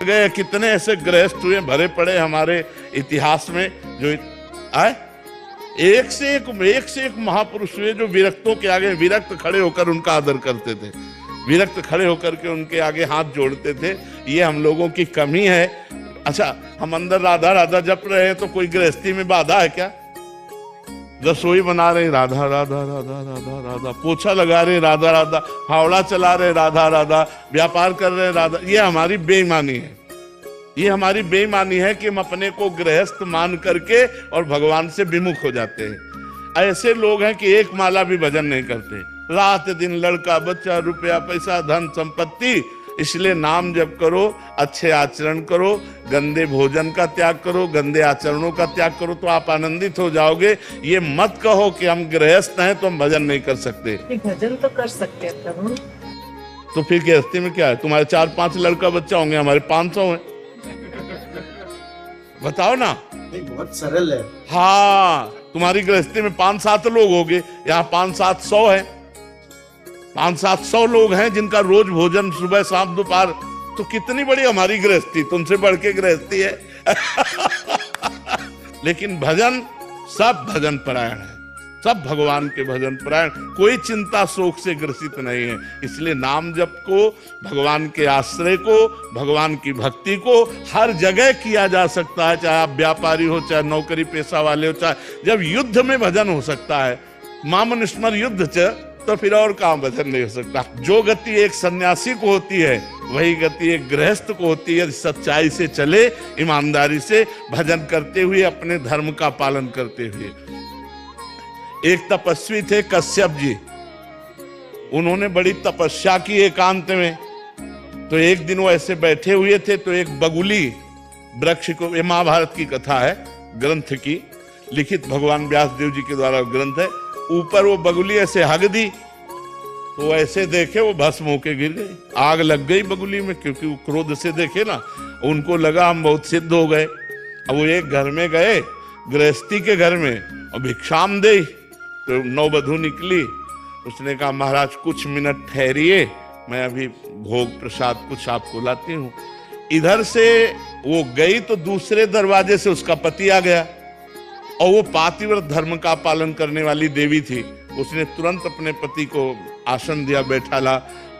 गए, कितने ऐसे गृहस्थ हुए भरे पड़े हमारे इतिहास में जो आए, एक से एक महापुरुष हुए जो विरक्तों के आगे विरक्त खड़े होकर उनका आदर करते थे, विरक्त खड़े होकर के उनके आगे हाथ जोड़ते थे। ये हम लोगों की कमी है। अच्छा, हम अंदर राधा राधा जप रहे हैं तो कोई गृहस्थी में बाधा है क्या? रसोई बना रहे राधा राधा राधा राधा राधा, पोछा लगा रहे राधा राधा, फावड़ा चला रहे राधा राधा, व्यापार कर रहे राधा। ये हमारी बेईमानी है, ये हमारी बेईमानी है कि हम अपने को गृहस्थ मान करके और भगवान से विमुख हो जाते हैं। ऐसे लोग हैं कि एक माला भी भजन नहीं करते, रात दिन लड़का बच्चा रुपया पैसा धन संपत्ति। इसलिए नाम जप करो, अच्छे आचरण करो, गंदे भोजन का त्याग करो, गंदे आचरणों का त्याग करो, तो आप आनंदित हो जाओगे। ये मत कहो कि हम गृहस्थ हैं तो हम भजन नहीं कर सकते। भजन तो कर सकते हैं प्रभु। तो फिर गृहस्थी में क्या है? तुम्हारे 4-5 लड़का बच्चा होंगे, हमारे 500 हैं। बताओ ना, बहुत सरल है। हाँ, तुम्हारी गृहस्थी में 5-7 लोग होंगे, यहाँ 5-700 है, 500-700 लोग हैं जिनका रोज भोजन सुबह शाम दोपहर। तो कितनी बड़ी हमारी गृहस्थी, तुमसे बढ़ के गृहस्थी है। लेकिन भजन, सब भजन परायण है, सब भगवान के भजन परायण, कोई चिंता शोक से ग्रसित नहीं है। इसलिए नाम जप को, भगवान के आश्रय को, भगवान की भक्ति को हर जगह किया जा सकता है, चाहे आप व्यापारी हो, चाहे नौकरी पेशा वाले हो, चाहे जब युद्ध में भजन हो सकता है। मामनुस्मर युद्ध च, तो फिर और काम भजन नहीं हो सकता। जो गति एक सन्यासी को होती है वही गति एक गृहस्थ को होती है। सच्चाई से चले, ईमानदारी से भजन करते हुए, अपने धर्म का पालन करते हुए। एक तपस्वी थे कश्यप जी, उन्होंने बड़ी तपस्या की एकांत में। तो एक दिन वो ऐसे बैठे हुए थे तो एक बगुली वृक्ष को, ये महाभारत की कथा है, ग्रंथ की, लिखित भगवान व्यासदेव जी के द्वारा ग्रंथ है। ऊपर वो बगुली ऐसे हग दी तो ऐसे देखे वो भस्म होके गिर गई, आग लग गई बगुली में, क्योंकि वो क्रोध से देखे ना, उनको लगा हम बहुत सिद्ध हो गए। अब वो एक घर में गए, गृहस्थी के घर में, और भिक्षाम दे। तो नौबधू निकली, उसने कहा महाराज कुछ मिनट ठहरिए, मैं अभी भोग प्रसाद कुछ आपको लाती हूँ। इधर से वो गई तो दूसरे दरवाजे से उसका पति आ गया, और वो पातिव्रत धर्म का पालन करने वाली देवी थी। उसने तुरंत अपने पति को आसन दिया, बैठा ला,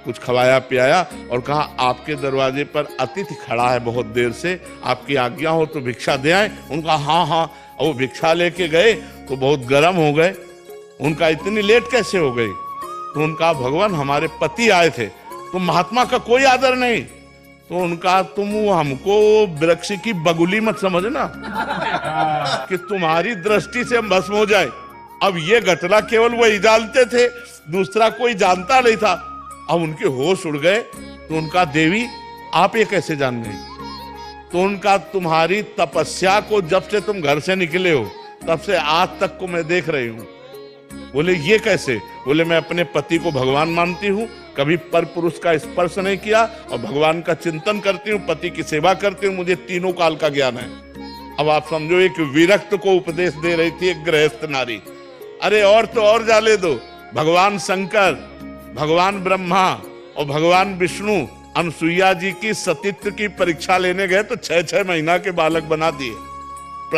कुछ खवाया पियाया और कहा आपके दरवाजे पर अतिथि खड़ा है बहुत देर से, आपकी आज्ञा हो तो भिक्षा दे आए। उनका हाँ हाँ। और वो भिक्षा लेके गए तो बहुत गर्म हो गए। उनका इतनी लेट कैसे हो गई? तो उनका भगवान हमारे पति आए थे, तो महात्मा का कोई आदर नहीं। तो उनका तुम हमको वृक्ष की बगुली मत समझना कि तुम्हारी दृष्टि से हम भस्म हो जाए। अब ये घटना केवल वही जानते थे, दूसरा कोई जानता नहीं था। अब उनके होश उड़ गए। तो उनका देवी आप ये कैसे जान गई? तो उनका तुम्हारी तपस्या को जब से तुम घर से निकले हो तब से आज तक को मैं देख रही हूँ। बोले ये कैसे? बोले मैं अपने पति को भगवान मानती हूँ, कभी पर पुरुष का स्पर्श नहीं किया, और भगवान का चिंतन करती हूँ, पति की सेवा करती हूँ, मुझे तीनों काल का ज्ञान है। अब आप समझो, एक विरक्त को उपदेश दे रही थी एक गृहस्थ नारी। अरे और तो और जाले दो, भगवान शंकर, भगवान ब्रह्मा और भगवान विष्णु अनुसुईया जी की सतीत्व की परीक्षा लेने गए तो 6-6 महीना के बालक बना दिए।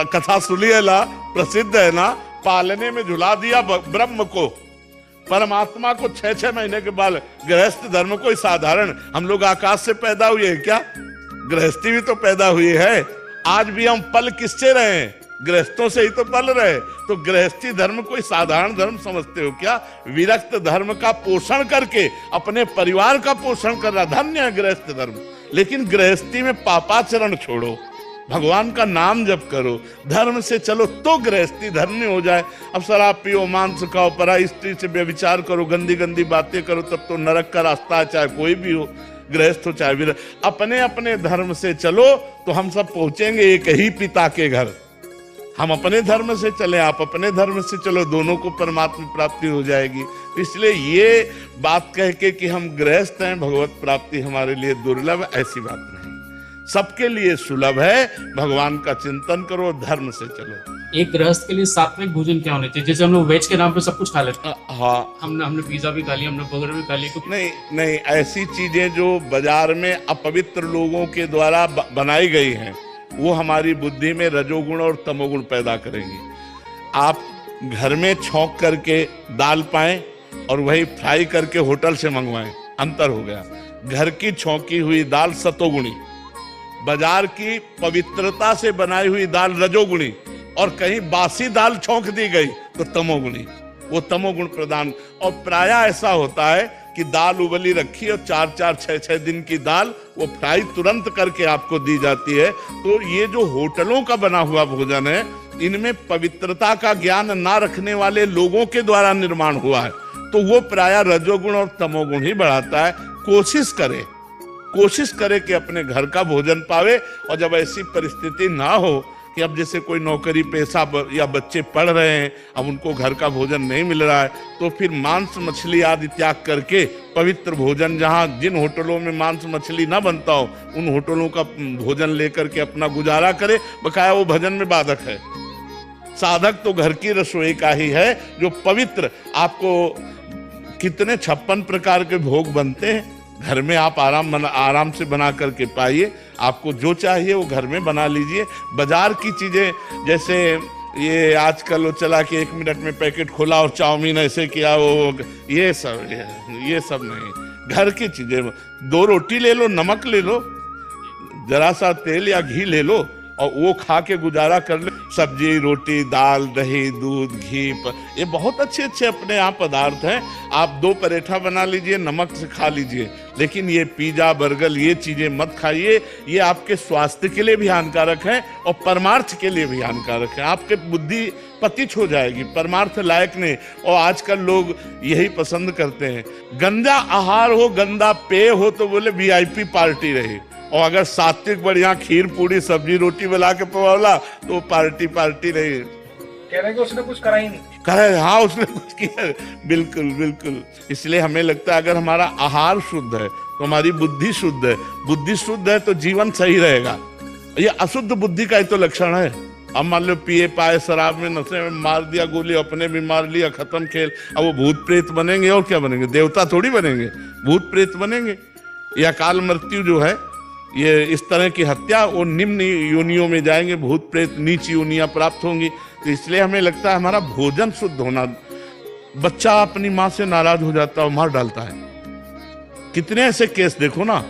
कथा सुनी है ना, प्रसिद्ध है ना, पालने में झुला दिया ब्रह्म को, परमात्मा को 6-6 महीने के बाद। गृहस्थ धर्म कोई साधारण, हम लोग आकाश से पैदा हुए हैं क्या? गृहस्थी भी तो पैदा हुई है। आज भी हम पल किससे रहे हैं? गृहस्थों से ही तो पल रहे। तो गृहस्थी धर्म कोई साधारण धर्म समझते हो क्या? विरक्त धर्म का पोषण करके अपने परिवार का पोषण कर रहा, धन्य है गृहस्थ धर्म। लेकिन गृहस्थी में पापाचरण छोड़ो, भगवान का नाम जप करो, धर्म से चलो तो गृहस्थी धर्म हो जाए। अब शराब पियो, मांस खाओ, पराई स्त्री से व्यभिचार करो, गंदी गंदी बातें करो, तब तो नरक का रास्ता है, चाहे कोई भी हो, गृहस्थ हो चाहे वीर। अपने अपने धर्म से चलो तो हम सब पहुंचेंगे एक ही पिता के घर। हम अपने धर्म से चले, आप अपने धर्म से चलो, दोनों को परमात्मा प्राप्ति हो जाएगी। इसलिए ये बात कह के कि हम गृहस्थ हैं, भगवत प्राप्ति हमारे लिए दुर्लभ, ऐसी बात नहीं, सबके लिए सुलभ है। भगवान का चिंतन करो, धर्म से चलो। एक गृहस्थ के लिए सात्विक भोजन क्या होना चाहिए? जैसे हम लोग वेज के नाम पे सब कुछ खा लेते हैं, हाँ, हमने पिज्जा भी खा लिया, हमने बर्गर भी खा लिया, नहीं नहीं, ऐसी चीजें जो बाजार में अपवित्र लोगों के द्वारा बनाई गई हैं वो हमारी बुद्धि में रजोगुण और तमोगुण पैदा करेंगी। आप घर में छौंक करके दाल पाएं और वही फ्राई करके होटल से मंगवाएं, अंतर हो गया। घर की छौंकी हुई दाल सतोगुणी, बाजार की पवित्रता से बनाई हुई दाल रजोगुणी, और कहीं बासी दाल छौंक दी गई तो तमोगुणी, वो तमोगुण प्रदान। और प्रायः ऐसा होता है कि दाल उबली रखी और 4-4, 6-6 दिन की दाल वो फ्राई तुरंत करके आपको दी जाती है। तो ये जो होटलों का बना हुआ भोजन है, इनमें पवित्रता का ज्ञान ना रखने वाले लोगों के द्वारा निर्माण हुआ है, तो वो प्रायः रजोगुण और तमोगुण ही बढ़ाता है। कोशिश करे कि अपने घर का भोजन पावे। और जब ऐसी परिस्थिति ना हो कि अब जैसे कोई नौकरी पेशा या बच्चे पढ़ रहे हैं, अब उनको घर का भोजन नहीं मिल रहा है, तो फिर मांस मछली आदि त्याग करके पवित्र भोजन, जहाँ जिन होटलों में मांस मछली ना बनता हो उन होटलों का भोजन लेकर के अपना गुजारा करे। बकाया वो भजन में बाधक है। साधक तो घर की रसोई का ही है जो पवित्र। आपको कितने 56 प्रकार के भोग बनते हैं घर में, आप आराम से बना करके पाइए। आपको जो चाहिए वो घर में बना लीजिए। बाजार की चीजें जैसे ये आजकल वो चला कि 1 मिनट में पैकेट खोला और चाउमीन ऐसे किया, वो ये सब नहीं। घर की चीजें, 2 रोटी ले लो, नमक ले लो, जरा सा तेल या घी ले लो और वो खा के गुजारा कर ले। सब्जी, रोटी, दाल, दही, दूध, घी, ये बहुत अच्छे अच्छे अपने यहाँ पदार्थ हैं। आप 2 पराठा बना लीजिए, नमक से खा लीजिए, लेकिन ये पिज्जा, बर्गर, ये चीजें मत खाइए। ये आपके स्वास्थ्य के लिए भी हानिकारक है और परमार्थ के लिए भी हानिकारक है। आपके बुद्धि पतित हो जाएगी, परमार्थ लायक नहीं। और आजकल लोग यही पसंद करते हैं, गंदा आहार हो, गंदा पेय हो तो बोले VIP पार्टी रही, और अगर सात्विक बढ़िया खीर पूरी सब्जी रोटी बना के पवाला तो पार्टी नहीं। कह रहे हैं कि उसने कुछ करा ही नहीं। करे, हाँ उसने कुछ किया, बिल्कुल। इसलिए हमें लगता है अगर हमारा आहार शुद्ध है तो हमारी बुद्धि शुद्ध है। बुद्धि शुद्ध है तो जीवन सही रहेगा। ये अशुद्ध बुद्धि का ही तो लक्षण है। अब मान लो पिए पाए शराब में नशे में मार दिया गोली, अपने भी मार लिया, खत्म खेल। अब वो भूत प्रेत बनेंगे और क्या बनेंगे? देवता थोड़ी बनेंगे, भूत प्रेत बनेंगे। या काल मृत्यु जो है, ये इस तरह की हत्या, वो निम्न योनियों में जाएंगे, भूत प्रेत नीच योनियां प्राप्त होंगी। तो इसलिए हमें लगता है हमारा भोजन शुद्ध होना। बच्चा अपनी माँ से नाराज हो जाता है और मार डालता है। कितने ऐसे केस देखो ना,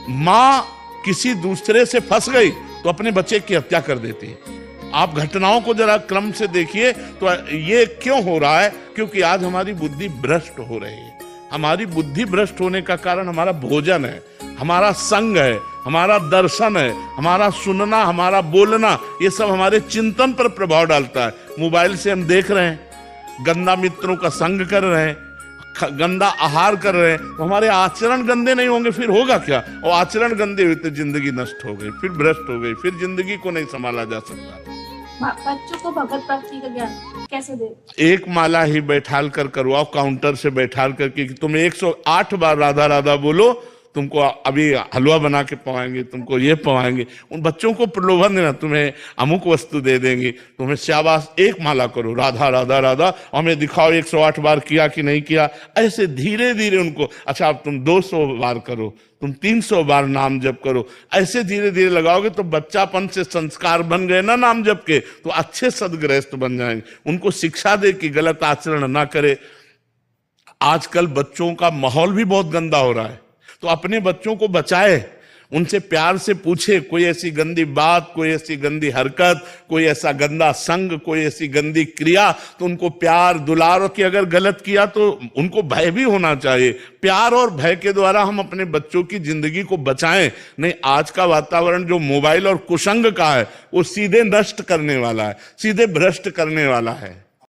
माँ किसी दूसरे से फंस गई तो अपने बच्चे की हत्या कर देती है। आप घटनाओं को जरा क्रम से देखिए तो ये क्यों हो रहा है? क्योंकि आज हमारी बुद्धि भ्रष्ट हो रही है। हमारी बुद्धि भ्रष्ट होने का कारण हमारा भोजन है, हमारा संग है, हमारा दर्शन है, हमारा सुनना, हमारा बोलना, ये सब हमारे चिंतन पर प्रभाव डालता है। मोबाइल से हम देख रहे हैं, गंदा मित्रों का संग कर रहे हैं, गंदा आहार कर रहे हैं, तो हमारे आचरण गंदे नहीं होंगे, फिर होगा क्या? और आचरण गंदे हुए तो जिंदगी नष्ट हो गई, फिर भ्रष्ट हो गई, फिर जिंदगी को नहीं संभाला जा सकता। बच्चों को भगवत प्राप्ति का ज्ञान कैसे दे? एक माला ही बैठाल कर करवाओ, काउंटर से बैठाल करके कि तुम 108 बार राधा राधा बोलो, तुमको अभी हलवा बना के पवाएंगे, तुमको ये पवाएंगे। उन बच्चों को प्रलोभन देना, तुम्हें अमुक वस्तु दे देंगे, तुम्हें शाबाश, एक माला करो राधा राधा राधा, हमें दिखाओ 108 बार किया कि नहीं किया। ऐसे धीरे धीरे उनको, अच्छा अब तुम 200 बार करो, तुम 300 बार नाम जप करो, ऐसे धीरे धीरे लगाओगे तो बच्चापन से संस्कार बन गए ना नाम जप के, तो अच्छे सदगृहस्थ बन जाएंगे। उनको शिक्षा दे कि गलत आचरण ना करे। आजकल बच्चों का माहौल भी बहुत गंदा हो रहा है, तो अपने बच्चों को बचाए, उनसे प्यार से पूछे, कोई ऐसी गंदी बात, कोई ऐसी गंदी हरकत, कोई ऐसा गंदा संग, कोई ऐसी गंदी क्रिया, तो उनको प्यार दुलार की, अगर गलत किया तो उनको भय भी होना चाहिए। प्यार और भय के द्वारा हम अपने बच्चों की जिंदगी को बचाएं। नहीं, आज का वातावरण जो मोबाइल और कुसंग का है वो सीधे नष्ट करने वाला है, सीधे भ्रष्ट करने वाला है।